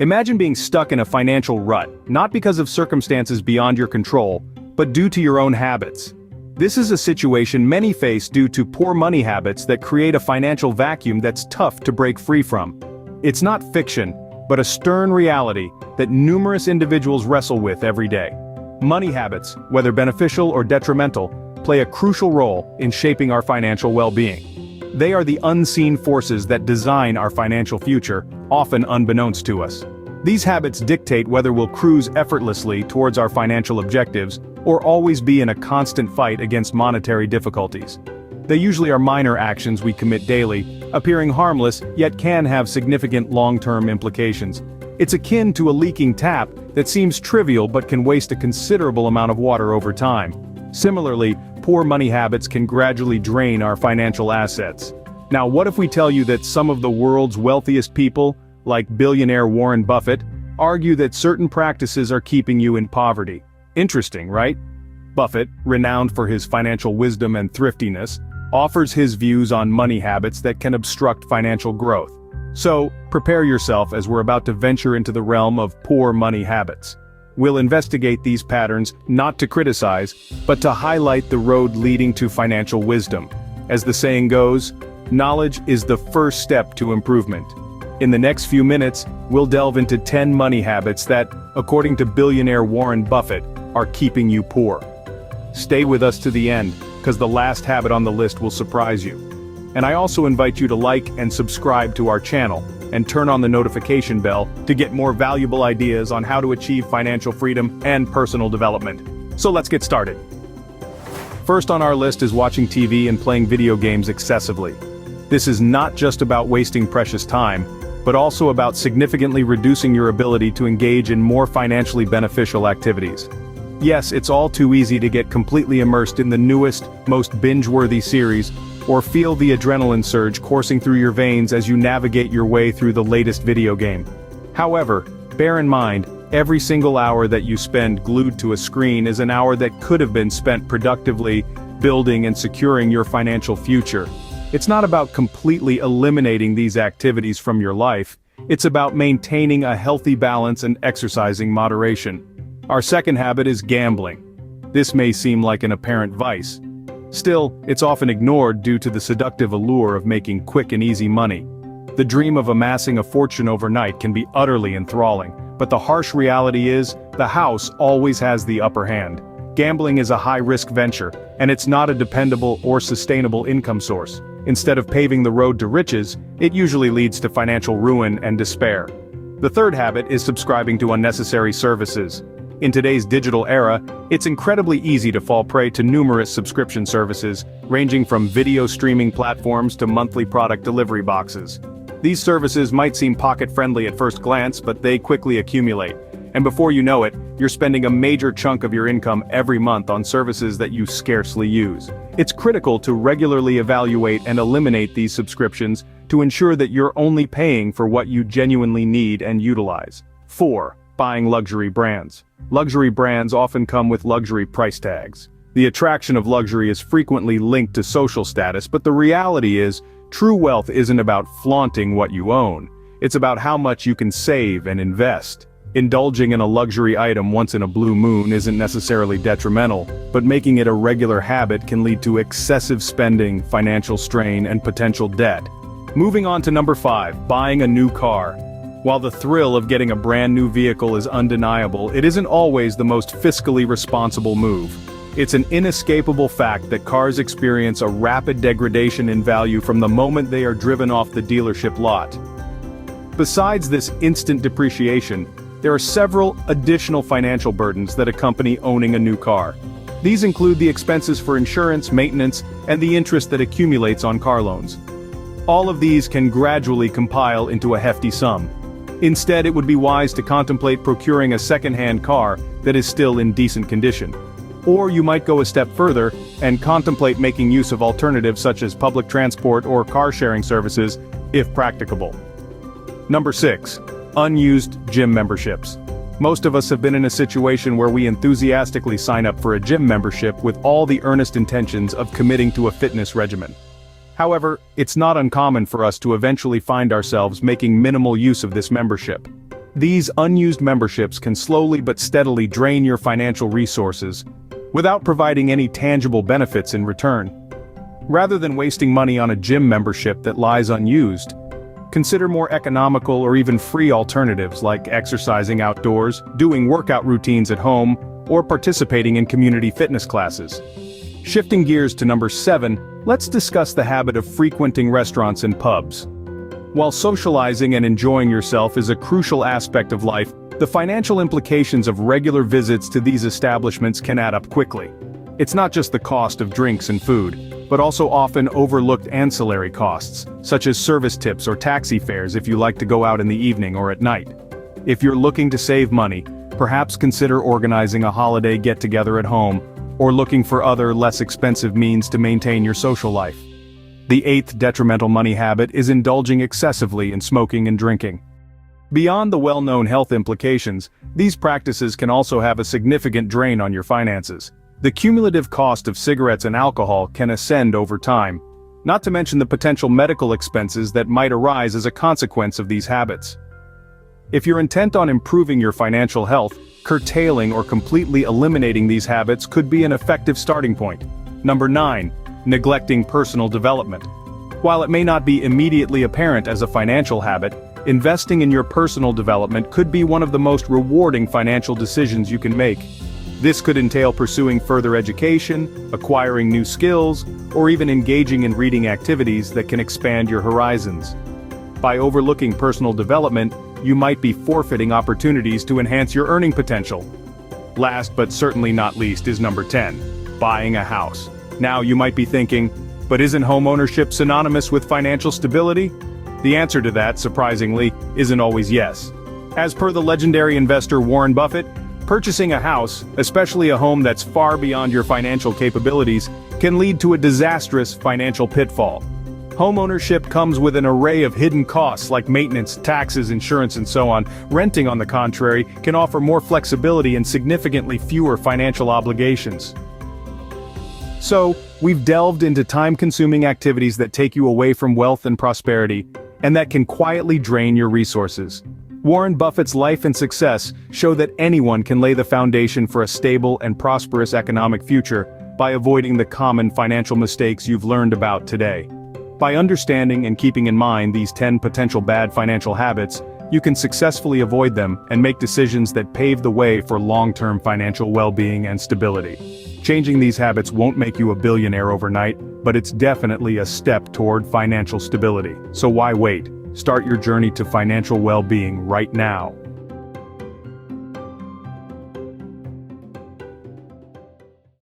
Imagine being stuck in a financial rut, not because of circumstances beyond your control, but due to your own habits. This is a situation many face due to poor money habits that create a financial vacuum that's tough to break free from. It's not fiction, but a stern reality that numerous individuals wrestle with every day. Money habits, whether beneficial or detrimental, play a crucial role in shaping our financial well-being. They are the unseen forces that design our financial future, often unbeknownst to us. These habits dictate whether we'll cruise effortlessly towards our financial objectives or always be in a constant fight against monetary difficulties. They usually are minor actions we commit daily, appearing harmless yet can have significant long-term implications. It's akin to a leaking tap that seems trivial but can waste a considerable amount of water over time. Similarly, poor money habits can gradually drain our financial assets. Now, what if we tell you that some of the world's wealthiest people, like billionaire Warren Buffett, argue that certain practices are keeping you in poverty? Interesting, right? Buffett, renowned for his financial wisdom and thriftiness, offers his views on money habits that can obstruct financial growth. So, prepare yourself as we're about to venture into the realm of poor money habits. We'll investigate these patterns not to criticize, but to highlight the road leading to financial wisdom. As the saying goes, knowledge is the first step to improvement. In the next few minutes, we'll delve into 10 money habits that, according to billionaire Warren Buffett, are keeping you poor. Stay with us to the end, because the last habit on the list will surprise you. And I also invite you to like and subscribe to our channel, and turn on the notification bell to get more valuable ideas on how to achieve financial freedom and personal development. So let's get started. First on our list is watching TV and playing video games excessively. This is not just about wasting precious time, but also about significantly reducing your ability to engage in more financially beneficial activities. Yes, it's all too easy to get completely immersed in the newest, most binge-worthy series, or feel the adrenaline surge coursing through your veins as you navigate your way through the latest video game. However, bear in mind, every single hour that you spend glued to a screen is an hour that could have been spent productively building and securing your financial future. It's not about completely eliminating these activities from your life, it's about maintaining a healthy balance and exercising moderation. Our second habit is gambling. This may seem like an apparent vice. Still, it's often ignored due to the seductive allure of making quick and easy money. The dream of amassing a fortune overnight can be utterly enthralling, but the harsh reality is, the house always has the upper hand. Gambling is a high-risk venture, and it's not a dependable or sustainable income source. Instead of paving the road to riches, it usually leads to financial ruin and despair. The third habit is subscribing to unnecessary services. In today's digital era, it's incredibly easy to fall prey to numerous subscription services, ranging from video streaming platforms to monthly product delivery boxes. These services might seem pocket-friendly at first glance, but they quickly accumulate. And before you know it, you're spending a major chunk of your income every month on services that you scarcely use. It's critical to regularly evaluate and eliminate these subscriptions to ensure that you're only paying for what you genuinely need and utilize. 4. Buying luxury brands. Luxury brands often come with luxury price tags. The attraction of luxury is frequently linked to social status, but the reality is, true wealth isn't about flaunting what you own. It's about how much you can save and invest. Indulging in a luxury item once in a blue moon isn't necessarily detrimental, but making it a regular habit can lead to excessive spending, financial strain, and potential debt. Moving on to number 5, buying a new car. While the thrill of getting a brand new vehicle is undeniable, it isn't always the most fiscally responsible move. It's an inescapable fact that cars experience a rapid degradation in value from the moment they are driven off the dealership lot. Besides this instant depreciation, there are several additional financial burdens that accompany owning a new car. These include the expenses for insurance, maintenance, and the interest that accumulates on car loans. All of these can gradually compile into a hefty sum. Instead, it would be wise to contemplate procuring a second-hand car that is still in decent condition. Or you might go a step further and contemplate making use of alternatives such as public transport or car-sharing services, if practicable. Number 6. Unused gym memberships. Most of us have been in a situation where we enthusiastically sign up for a gym membership with all the earnest intentions of committing to a fitness regimen. However, it's not uncommon for us to eventually find ourselves making minimal use of this membership. These unused memberships can slowly but steadily drain your financial resources without providing any tangible benefits in return. Rather than wasting money on a gym membership that lies unused, consider more economical or even free alternatives like exercising outdoors, doing workout routines at home, or participating in community fitness classes. Shifting gears to number 7, let's discuss the habit of frequenting restaurants and pubs. While socializing and enjoying yourself is a crucial aspect of life, the financial implications of regular visits to these establishments can add up quickly. It's not just the cost of drinks and food, but also often overlooked ancillary costs, such as service tips or taxi fares if you like to go out in the evening or at night. If you're looking to save money, perhaps consider organizing a holiday get-together at home, or looking for other less expensive means to maintain your social life. The 8th detrimental money habit is indulging excessively in smoking and drinking. Beyond the well-known health implications, these practices can also have a significant drain on your finances. The cumulative cost of cigarettes and alcohol can ascend over time, not to mention the potential medical expenses that might arise as a consequence of these habits. If you're intent on improving your financial health, curtailing or completely eliminating these habits could be an effective starting point. Number 9. Neglecting personal development. While it may not be immediately apparent as a financial habit, investing in your personal development could be one of the most rewarding financial decisions you can make. This could entail pursuing further education, acquiring new skills, or even engaging in reading activities that can expand your horizons. By overlooking personal development, you might be forfeiting opportunities to enhance your earning potential. Last but certainly not least is number 10. Buying a house. Now you might be thinking, but isn't homeownership synonymous with financial stability? The answer to that, surprisingly, isn't always yes. As per the legendary investor Warren Buffett, purchasing a house, especially a home that's far beyond your financial capabilities, can lead to a disastrous financial pitfall. Homeownership comes with an array of hidden costs like maintenance, taxes, insurance, and so on. Renting, on the contrary, can offer more flexibility and significantly fewer financial obligations. So, we've delved into time-consuming activities that take you away from wealth and prosperity, and that can quietly drain your resources. Warren Buffett's life and success show that anyone can lay the foundation for a stable and prosperous economic future by avoiding the common financial mistakes you've learned about today. By understanding and keeping in mind these 10 potential bad financial habits, you can successfully avoid them and make decisions that pave the way for long-term financial well-being and stability. Changing these habits won't make you a billionaire overnight, but it's definitely a step toward financial stability. So why wait? Start your journey to financial well-being right now.